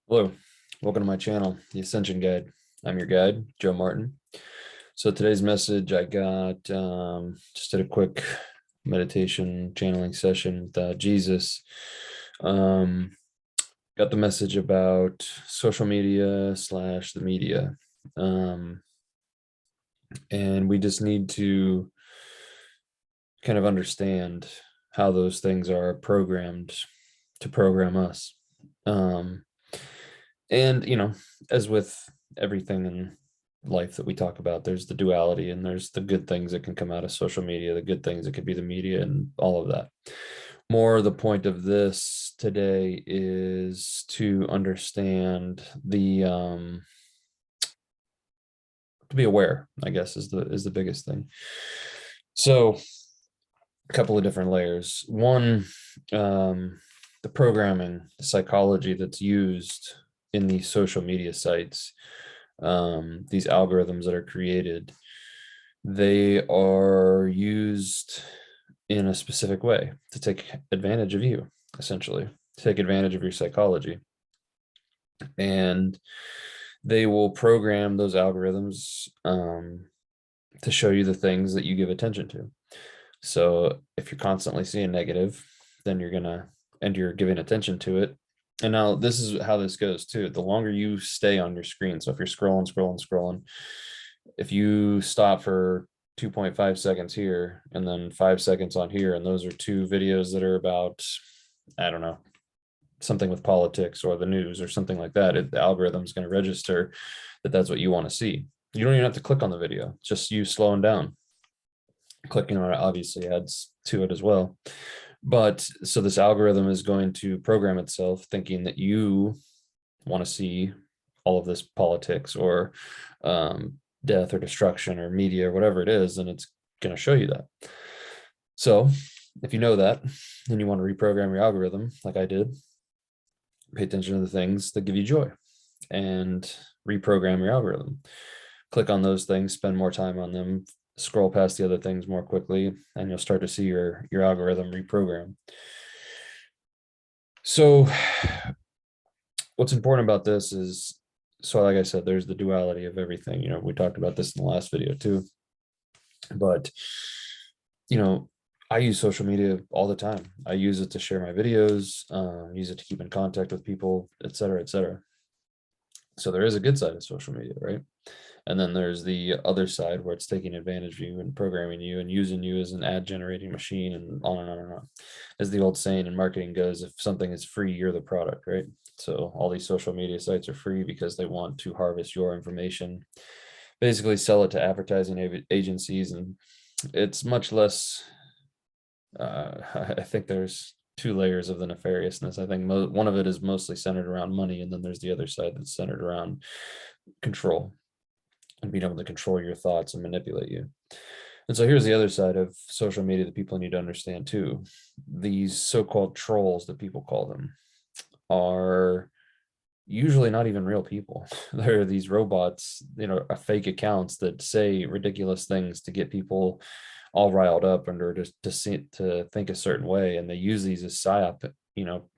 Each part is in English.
Hello, welcome to my channel, The Ascension Guide. I'm your guide, Joe Martin. So today's message, I got just did a quick meditation channeling session with Jesus. Got the message about social media slash the media. And we just need to kind of understand how those things are programmed to program us. And, as with everything in life that we talk about, there's the duality and there's the good things that can come out of social media, the good things that could be the media and all of that. More the point of this today is to understand to be aware, I guess, is the biggest thing. So a couple of different layers. One, the programming, the psychology that's used in these social media sites, these algorithms that are created, they are used in a specific way to take advantage of you, essentially, to take advantage of your psychology. And they will program those algorithms to show you the things that you give attention to. So if you're constantly seeing negative, then you're giving attention to it. And now this is how this goes too. The longer you stay on your screen, so if you're scrolling, if you stop for 2.5 seconds here and then 5 seconds on here, and those are two videos that are about, I don't know, something with politics or the news or something like that, the algorithm is going to register that that's what you want to see. You don't even have to click on the video, it's just you slowing down. Clicking on it obviously adds to it as well. But so this algorithm is going to program itself thinking that you want to see all of this politics or death or destruction or media or whatever it is, and it's going to show you that. So if you know that and you want to reprogram your algorithm like I did, pay attention to the things that give you joy and reprogram your algorithm. Click on those things, spend more time on them, scroll past the other things more quickly, and you'll start to see your algorithm reprogram. So what's important about this is, so like I said, there's the duality of everything. We talked about this in the last video too, but I use social media all the time. I use it to share my videos, use it to keep in contact with people, etc., etc. So there is a good side of social media, right? And then there's the other side where it's taking advantage of you and programming you and using you as an ad generating machine, and on and on and on. As the old saying in marketing goes, if something is free, you're the product, right? So all these social media sites are free because they want to harvest your information, basically sell it to advertising agencies. And it's much less, I think there's two layers of the nefariousness. I think one of it is mostly centered around money, and then there's the other side that's centered around control and being able to control your thoughts and manipulate you. And so here's the other side of social media that people need to understand too. These so-called trolls, that people call them, are usually not even real people. They're these robots, fake accounts that say ridiculous things to get people all riled up and or to think a certain way. And they use these as psyop,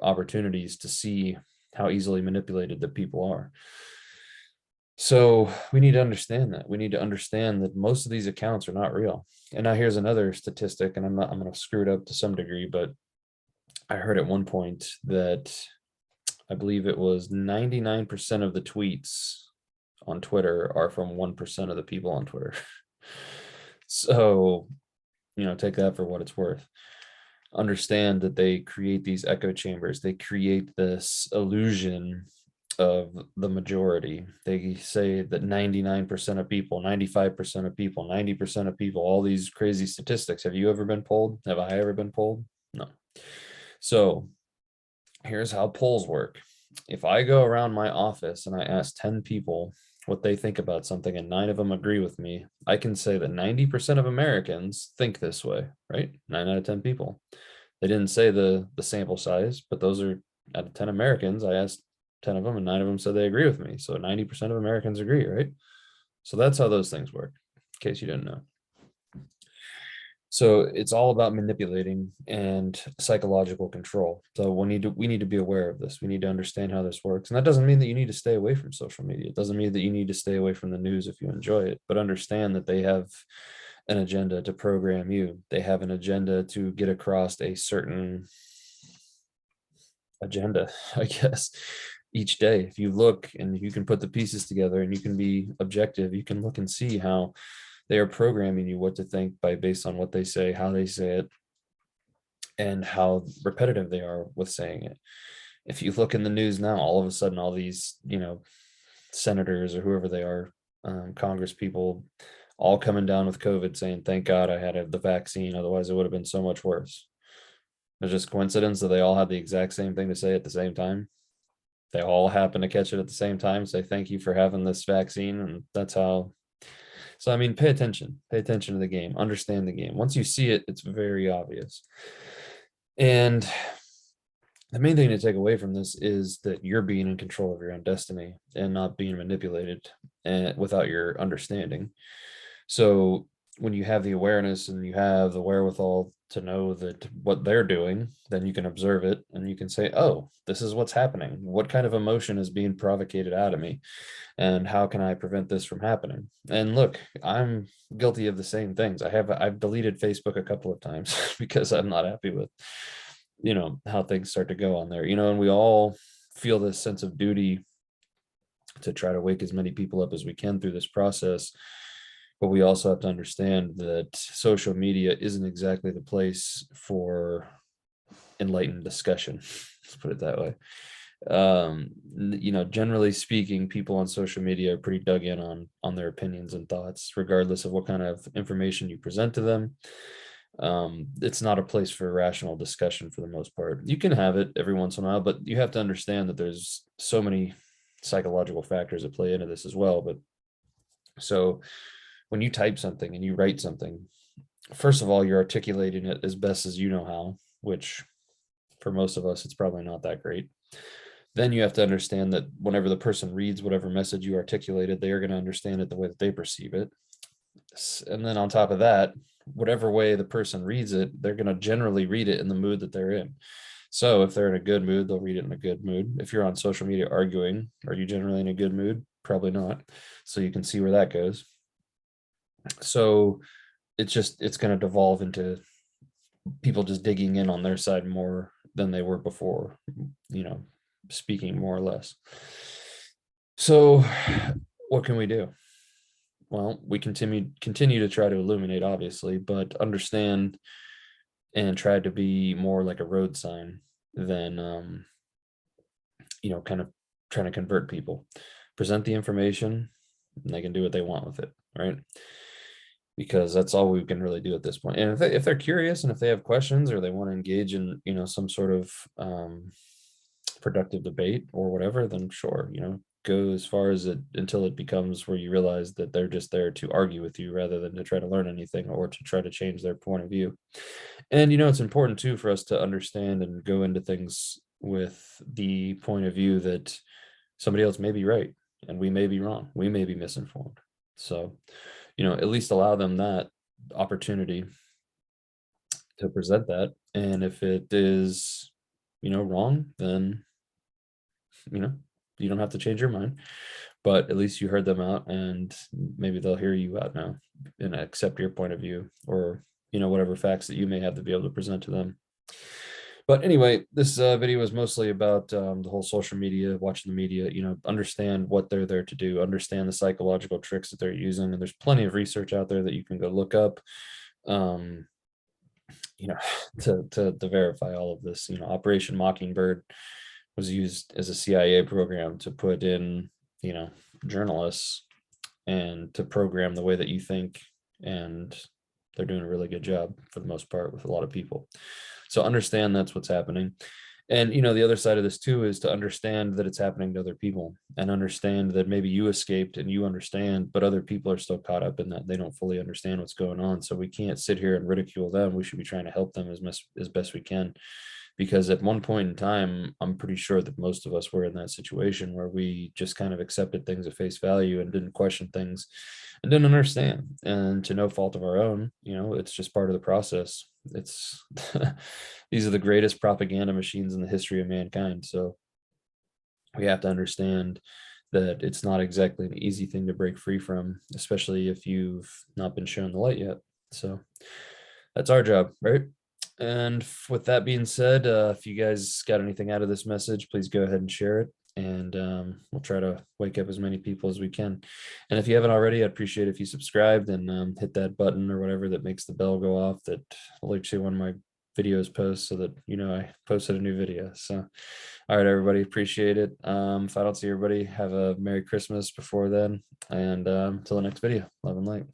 opportunities to see how easily manipulated the people are. So we need to understand that. We need to understand that most of these accounts are not real. And now here's another statistic, and I'm going to screw it up to some degree, but I heard at one point that I believe it was 99% of the tweets on Twitter are from 1% of the people on Twitter. So, take that for what it's worth. Understand that they create these echo chambers. They create this illusion of the majority. They say that 99% of people, 95% of people, 90% of people, all these crazy statistics. Have you ever been polled? Have I ever been polled? No. So here's how polls work. If I go around my office and I ask 10 people what they think about something and 9 of them agree with me, I can say that 90% of Americans think this way, right? 9 out of 10 people. They didn't say the sample size, but those are out of 10 Americans. I asked 10 of them and 9 of them said they agree with me. So 90% of Americans agree, right? So that's how those things work, in case you didn't know. So it's all about manipulating and psychological control. So we need to be aware of this. We need to understand how this works. And that doesn't mean that you need to stay away from social media. It doesn't mean that you need to stay away from the news if you enjoy it, but understand that they have an agenda to program you. They have an agenda to get across a certain agenda, I guess, each day. If you look and you can put the pieces together and you can be objective, you can look and see how they are programming you what to think by based on what they say, how they say it, and how repetitive they are with saying it. If you look in the news now, all of a sudden, all these, senators or whoever they are, Congress people, all coming down with COVID saying, thank God I had the vaccine. Otherwise, it would have been so much worse. It's just coincidence that they all had the exact same thing to say at the same time. They all happen to catch it at the same time, say thank you for having this vaccine, and that's how. So I mean, pay attention to the game, understand the game. Once you see it, it's very obvious. And the main thing to take away from this is that you're being in control of your own destiny and not being manipulated and without your understanding. So when you have the awareness and you have the wherewithal to know that what they're doing, then you can observe it and you can say, oh, this is what's happening. What kind of emotion is being provocated out of me? And how can I prevent this from happening? And look, I'm guilty of the same things. I've deleted Facebook a couple of times because I'm not happy with, how things start to go on there, and we all feel this sense of duty to try to wake as many people up as we can through this process. But we also have to understand that social media isn't exactly the place for enlightened discussion. Let's put it that way. Generally speaking, people on social media are pretty dug in on their opinions and thoughts, regardless of what kind of information you present to them. It's not a place for rational discussion for the most part. You can have it every once in a while, but you have to understand that there's so many psychological factors that play into this as well. But so when you type something and you write something, first of all, you're articulating it as best as you know how, which for most of us, it's probably not that great. Then you have to understand that whenever the person reads whatever message you articulated, they are going to understand it the way that they perceive it. And then on top of that, whatever way the person reads it, they're going to generally read it in the mood that they're in. So if they're in a good mood, they'll read it in a good mood. If you're on social media arguing, are you generally in a good mood? Probably not. So you can see where that goes. So it's going to devolve into people just digging in on their side more than they were before, speaking more or less. So what can we do? Well, we continue to try to illuminate, obviously, but understand and try to be more like a road sign than kind of trying to convert people. Present the information and they can do what they want with it, right? Because that's all we can really do at this point. And if they're curious and if they have questions or they want to engage in some sort of productive debate or whatever, then sure, go as far as it until it becomes where you realize that they're just there to argue with you rather than to try to learn anything or to try to change their point of view. And it's important too for us to understand and go into things with the point of view that somebody else may be right and we may be wrong, we may be misinformed. So at least allow them that opportunity to present that. And if it is wrong, then you don't have to change your mind, but at least you heard them out and maybe they'll hear you out now and accept your point of view or whatever facts that you may have to be able to present to them. But anyway, this video is mostly about the whole social media, watching the media, understand what they're there to do, understand the psychological tricks that they're using. And there's plenty of research out there that you can go look up, to verify all of this. Operation Mockingbird was used as a CIA program to put in, journalists and to program the way that you think. And they're doing a really good job for the most part with a lot of people. So understand that's what's happening. And, the other side of this too is to understand that it's happening to other people and understand that maybe you escaped and you understand, but other people are still caught up in that. They don't fully understand what's going on. So we can't sit here and ridicule them. We should be trying to help them as best we can because at one point in time, I'm pretty sure that most of us were in that situation where we just kind of accepted things at face value and didn't question things and didn't understand. And to no fault of our own, it's just part of the process. It's these are the greatest propaganda machines in the history of mankind. So we have to understand that it's not exactly an easy thing to break free from, especially if you've not been shown the light yet. So that's our job, right? And with that being said, if you guys got anything out of this message, please go ahead and share it. And we'll try to wake up as many people as we can. And if you haven't already, I'd appreciate if you subscribed and hit that button or whatever that makes the bell go off that alerts you when my videos post, so that I posted a new video. So all right, everybody, appreciate it. If I don't see everybody, have a Merry Christmas before then, and till the next video, love and light.